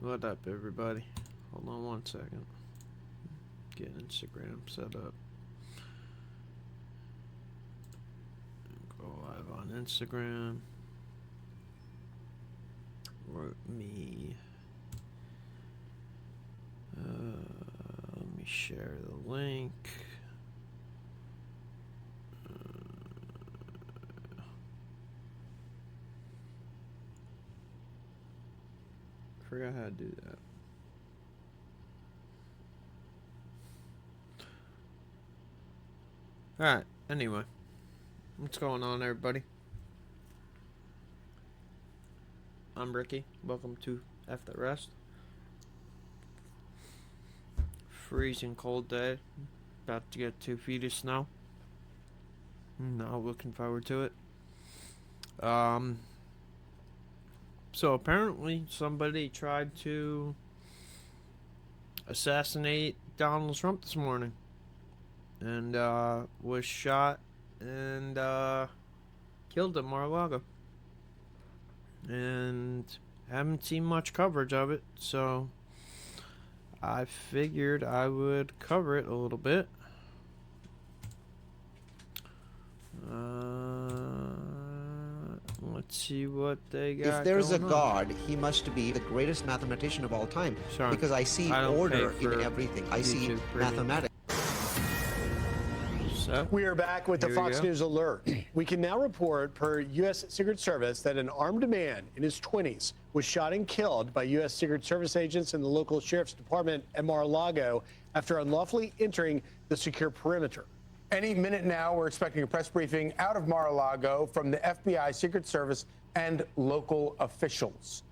What up, everybody? Hold on one second. Get Instagram set up. Go live on Instagram. Wrote me. Let me share the link. Forgot how to do that. Alright, anyway. What's going on, everybody? I'm Ricky. Welcome to F That Rest. Freezing cold day. About to get 2 feet of snow. Not looking forward to it. So apparently somebody tried to assassinate Donald Trump this morning. And was shot and killed at Mar-A-Lago. And haven't seen much coverage of it, so I figured I would cover it a little bit. Let's see what they got. If there's a going on. God, he must be the greatest mathematician of all time. Sorry, because I see order in everything. I see mathematics. So, we are back with the Fox News alert. We can now report, per U.S. Secret Service, that an armed man in his 20s was shot and killed by U.S. Secret Service agents in the local sheriff's department at Mar-A-Lago after unlawfully entering the secure perimeter. Any minute now, we're expecting a press briefing out of Mar-a-Lago from the FBI, Secret Service, and local officials.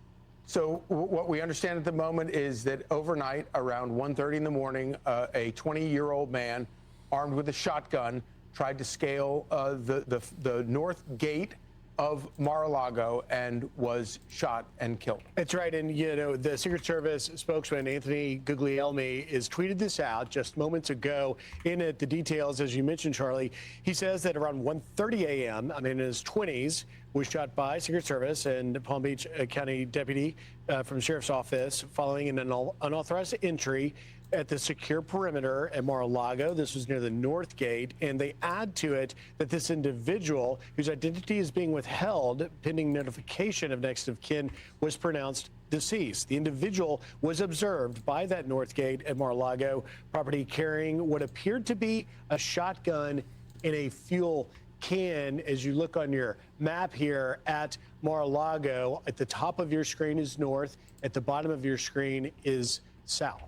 So what we understand at the moment is that overnight, around 1:30 in the morning, a 20-year-old man armed with a shotgun tried to scale the north gate of Mar-a-Lago and was shot and killed. That's right. And, you know, the Secret Service spokesman, Anthony Guglielmi, has tweeted this out just moments ago. In it, the details, as you mentioned, Charlie, he says that around 1:30 a.m., I mean, in his 20s, was shot by Secret Service and Palm Beach County deputy from Sheriff's Office following an unauthorized entry at the secure perimeter at Mar-a-Lago. This was near the North Gate, and they add to it that this individual, whose identity is being withheld pending notification of next of kin, was pronounced deceased. The individual was observed by that North Gate at Mar-a-Lago property carrying what appeared to be a shotgun in a fuel can. As you look on your map here at Mar-a-Lago, at the top of your screen is north, at the bottom of your screen is south.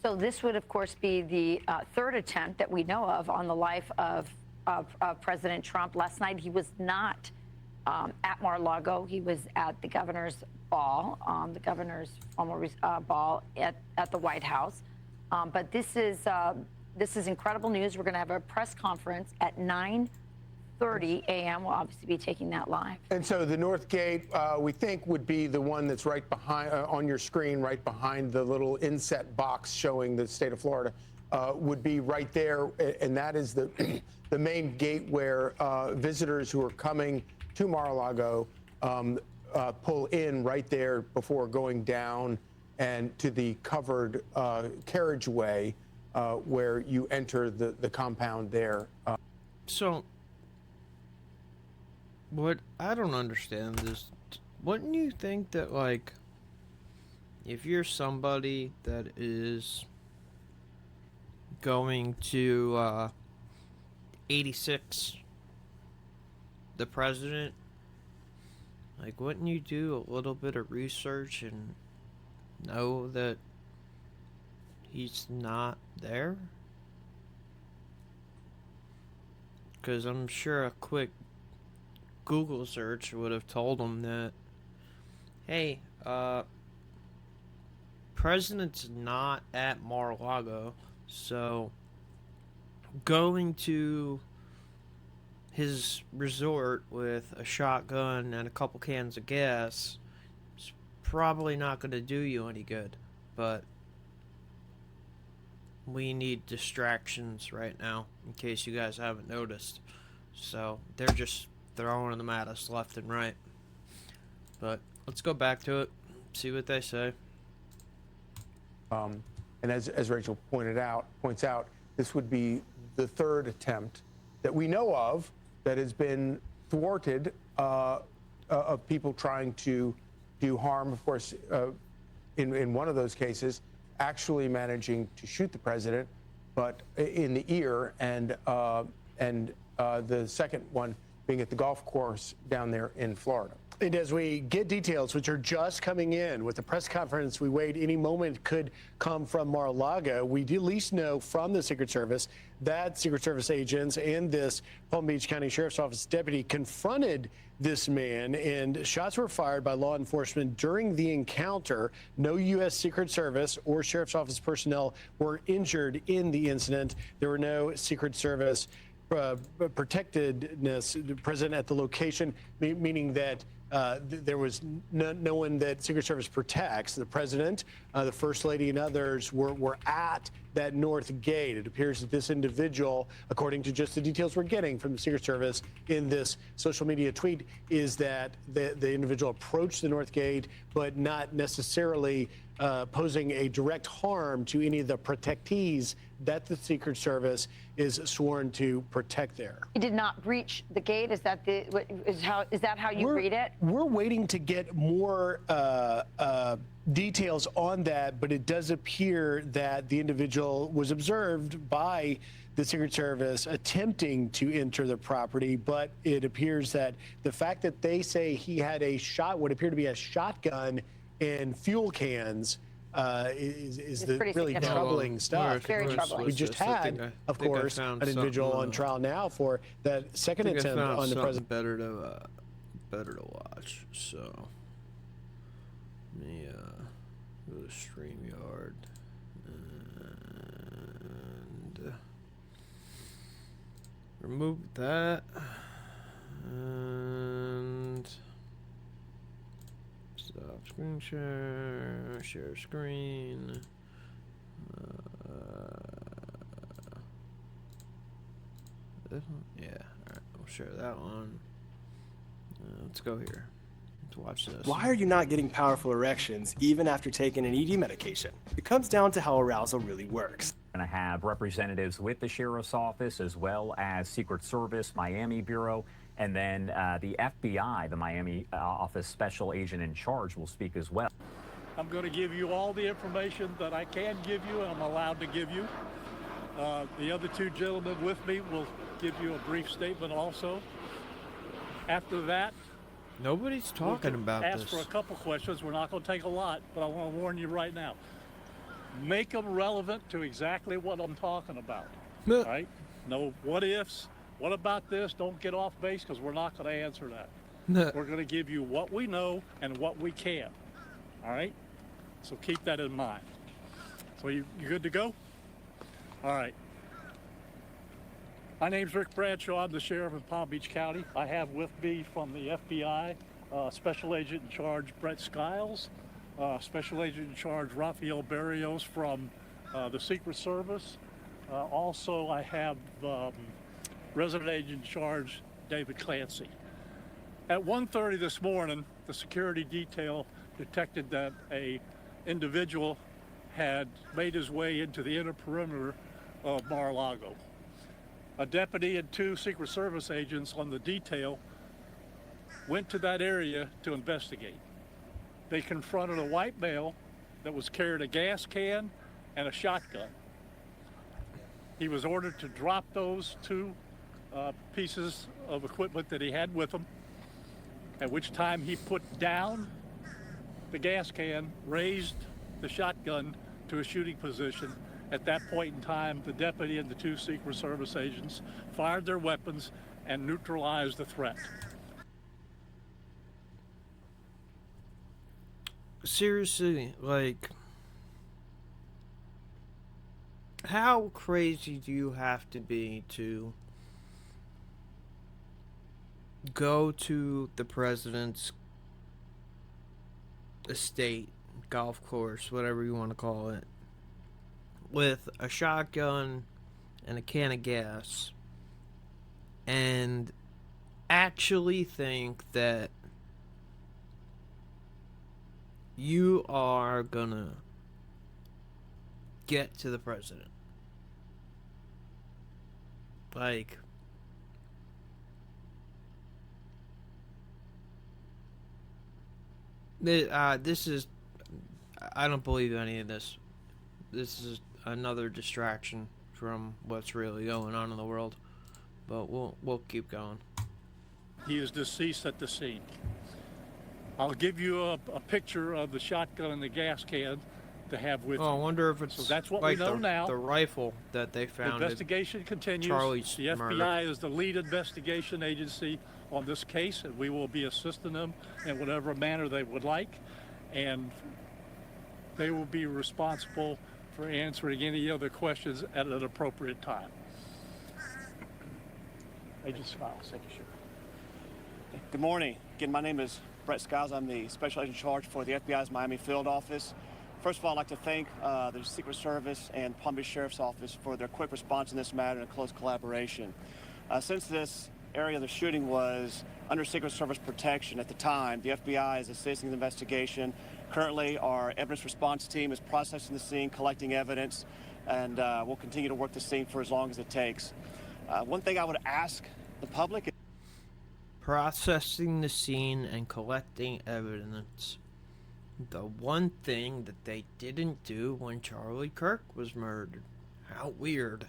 So this would, of course, be the third attempt that we know of on the life of President Trump. Last night, he was not at Mar-a-Lago. He was at the governor's ball, the governor's formal ball at the White House. But this is incredible news. We're going to have a press conference at 9:30 a.m. We'll obviously be taking that live. And so the North Gate, we think, would be the one that's right behind on your screen, right behind the little inset box showing the state of Florida, would be right there. And that is the main gate where visitors who are coming to Mar-a-Lago pull in right there before going down and to the covered carriageway where you enter the compound there. So, what I don't understand is, wouldn't you think that, like, if you're somebody that is going to 86 the president, like, wouldn't you do a little bit of research and know that he's not there? Because I'm sure a quick Google search would have told him that, hey, president's not at Mar-a-Lago, so going to his resort with a shotgun and a couple cans of gas is probably not going to do you any good. But we need distractions right now, in case you guys haven't noticed. So they're just throwing them at us left and right. But let's go back to it, see what they say. And as Rachel points out, this would be the third attempt that we know of that has been thwarted of people trying to do harm. Of course, in one of those cases, actually managing to shoot the president, but in the ear, and the second one being at the golf course down there in Florida. And as we get details, which are just coming in with the press conference we wait any moment could come from Mar-a-Lago, we do at least know from the Secret Service that Secret Service agents and this Palm Beach County Sheriff's Office deputy confronted this man, and shots were fired by law enforcement during the encounter. No U.S. Secret Service or Sheriff's Office personnel were injured in the incident. There were no Secret Service protectedness present at the location, meaning that there was no one that Secret Service protects. The president, the first lady, and others were at that north gate. It appears that this individual, according to just the details we're getting from the Secret Service in this social media tweet, is that the individual approached the north gate, but not necessarily posing a direct harm to any of the protectees that the Secret Service is sworn to protect there. He did not breach the gate. Is that how you read it? We're waiting to get more details on that, but it does appear that the individual was observed by the Secret Service attempting to enter the property, but it appears that the fact that they say he had what appear to be a shotgun and fuel cans is the really troubling stuff. Very troubling. We just had, of course, an individual on trial now for that second attempt on the president. Better to watch. So, let me go to StreamYard and remove that and stop screen share screen. This one? Yeah, all right, we'll share that one. Let's go here. Let's watch this. Why are you not getting powerful erections even after taking an ED medication? It comes down to how arousal really works. We're going to have representatives with the Sheriff's Office as well as Secret Service, Miami Bureau, and then the FBI, the Miami office special agent in charge, will speak as well. I'm going to give you all the information that I can give you and I'm allowed to give you. The other two gentlemen with me will give you a brief statement also. After that, nobody's talking about this. Ask for a couple questions. We're not going to take a lot, but I want to warn you right now. Make them relevant to exactly what I'm talking about. All right? No what ifs. What about this? Don't get off base because we're not going to answer that. We're going to give you what we know and what we can. All right? So keep that in mind. So you good to go? All right. My name's Rick Bradshaw. I'm the sheriff in Palm Beach County. I have with me from the FBI, Special Agent in Charge Brett Skiles, Special Agent in Charge Rafael Barrios from the Secret Service. Also, I have Resident Agent in Charge David Clancy. At 1:30 this morning, the security detail detected that a individual had made his way into the inner perimeter of Mar-a-Lago. A deputy and two Secret Service agents on the detail went to that area to investigate. They confronted a white male that was carrying a gas can and a shotgun. He was ordered to drop those two pieces of equipment that he had with him, at which time he put down the gas can, raised the shotgun to a shooting position. At that point in time, the deputy and the two Secret Service agents fired their weapons and neutralized the threat. Seriously, like, how crazy do you have to be to go to the president's estate, golf course, whatever you want to call it, with a shotgun and a can of gas and actually think that you are gonna get to the president. Like, this is, I don't believe any of this. This is another distraction from what's really going on in the world. But we'll keep going. He is deceased at the scene. I'll give you a picture of the shotgun and the gas can to have with you. I wonder if it's so that's what like we know now. The rifle that they found. The investigation continues. Charlie's the FBI murder. is the lead investigation agency on this case, and we will be assisting them in whatever manner they would like. And they will be responsible for answering any other questions at an appropriate time. Agent Skiles, thank you, sir. Good morning. Again, my name is Brett Skiles. I'm the Special Agent in Charge for the FBI's Miami Field Office. First of all, I'd like to thank the Secret Service and Palm Beach Sheriff's Office for their quick response in this matter and close collaboration. Since this area of the shooting was under Secret Service protection at the time, the FBI is assisting the investigation. Currently, our evidence response team is processing the scene, collecting evidence, and we'll continue to work the scene for as long as it takes. One thing I would ask the public is processing the scene and collecting evidence. The one thing that they didn't do when Charlie Kirk was murdered. How weird.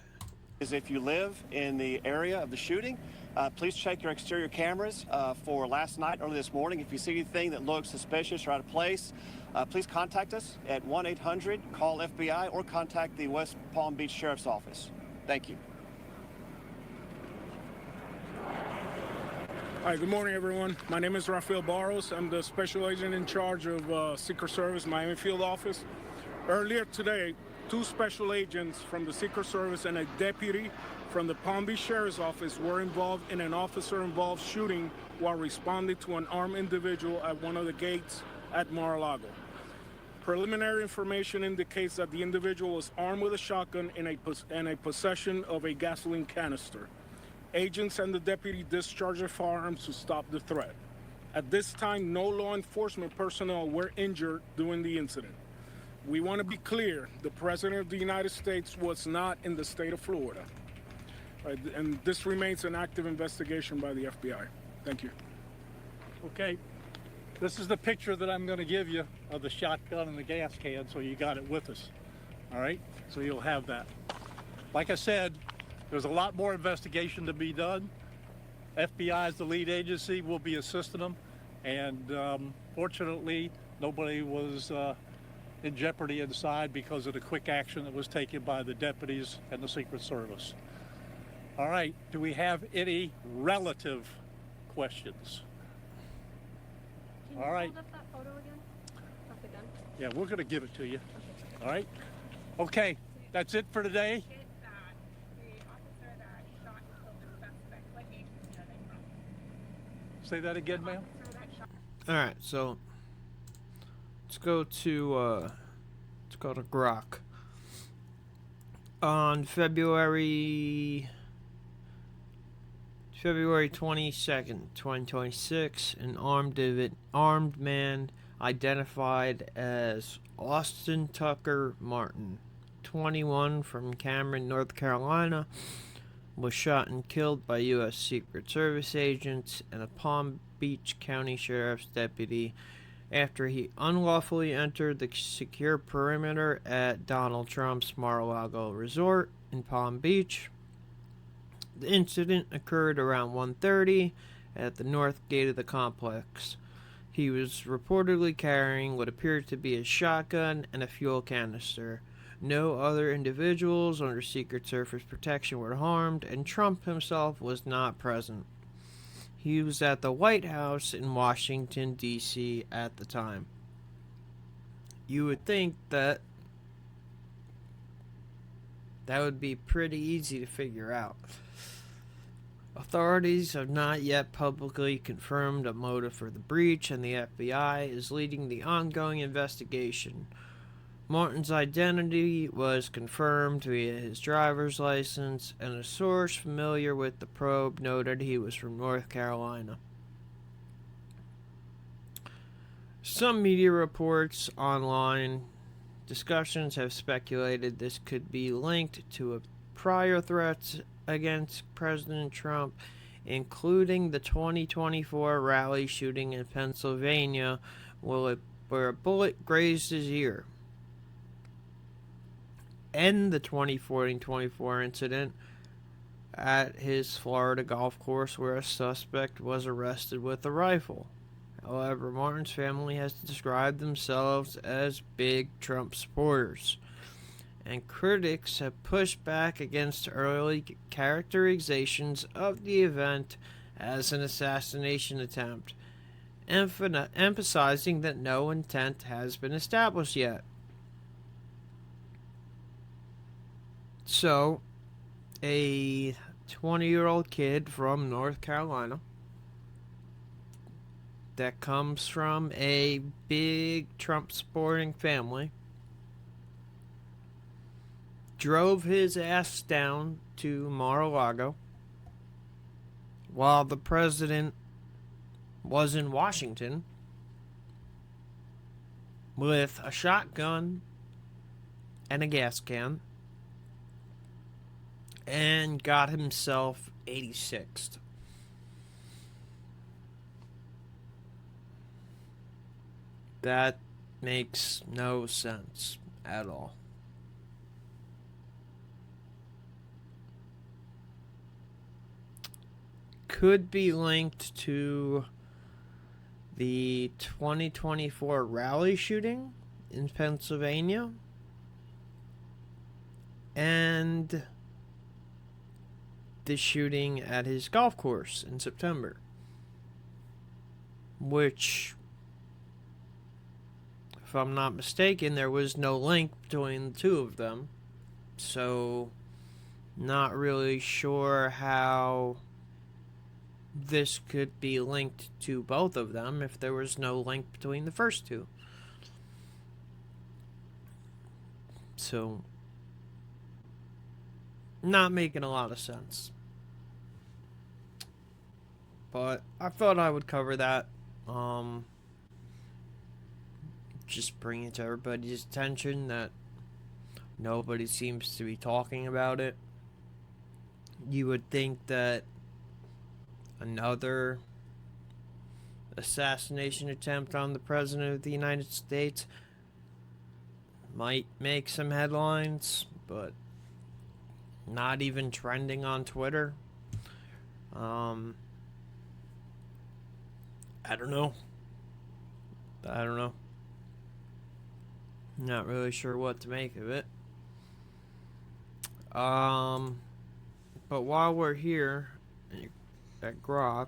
is if you live in the area of the shooting, please check your exterior cameras for last night, early this morning. If you see anything that looks suspicious or out of place, please contact us at 1-800-CALL-FBI or contact the West Palm Beach Sheriff's Office. Thank you. Hi, good morning, everyone. My name is Rafael Barros. I'm the Special Agent in charge of Secret Service Miami Field Office. Earlier today, 2 special agents from the Secret Service and a deputy from the Palm Beach Sheriff's Office were involved in an officer-involved shooting while responding to an armed individual at one of the gates at Mar-A-Lago. Preliminary information indicates that the individual was armed with a shotgun and a possession of a gasoline canister. Agents and the deputy discharged their firearms to stop the threat. At this time, no law enforcement personnel were injured during the incident. We want to be clear, the President of the United States was not in the state of Florida. And this remains an active investigation by the FBI. Thank you. Okay, this is the picture that I'm going to give you of the shotgun and the gas can, so you got it with us. All right, so you'll have that. Like I said, there's a lot more investigation to be done. FBI is the lead agency. We'll be assisting them. And fortunately, nobody was in jeopardy inside because of the quick action that was taken by the deputies and the Secret Service. All right, do we have any relative questions? Can you All right. hold up that photo again? Of the gun? Yeah, we're going to give it to you. All right? Okay, that's it for today. Say that again, ma'am. All right, so let's go to Grok. On February 22nd, 2026, an armed man identified as Austin Tucker Martin, 21, from Cameron, North Carolina, was shot and killed by U.S. Secret Service agents and a Palm Beach County Sheriff's deputy after he unlawfully entered the secure perimeter at Donald Trump's Mar-A-Lago resort in Palm Beach. The incident occurred around 1:30 at the north gate of the complex. He was reportedly carrying what appeared to be a shotgun and a fuel canister. No other individuals under Secret Service protection were harmed, and Trump himself was not present. He was at the White House in Washington, D.C. at the time. You would think that would be pretty easy to figure out. Authorities have not yet publicly confirmed a motive for the breach, and the FBI is leading the ongoing investigation. Martin's identity was confirmed via his driver's license, and a source familiar with the probe noted he was from North Carolina. Some media reports online Discussions have speculated this could be linked to prior threats against President Trump, including the 2024 rally shooting in Pennsylvania, where a bullet grazed his ear, and the 2024 incident at his Florida golf course where a suspect was arrested with a rifle. However, Martin's family has described themselves as big Trump supporters, and critics have pushed back against early characterizations of the event as an assassination attempt, emphasizing that no intent has been established yet. So, a 20-year-old kid from North Carolina that comes from a big Trump supporting family drove his ass down to Mar-A-Lago while the president was in Washington with a shotgun and a gas can and got himself 86th. That makes no sense at all. Could be linked to the 2024 rally shooting in Pennsylvania and the shooting at his golf course in September, which, if I'm not mistaken, there was no link between the two of them. So, not really sure how this could be linked to both of them if there was no link between the first two. So, not making a lot of sense. But I thought I would cover that. Just bring it to everybody's attention that nobody seems to be talking about it. You would think that another assassination attempt on the President of the United States might make some headlines, but not even trending on Twitter. I don't know. Not really sure what to make of it. But while we're here at Grok,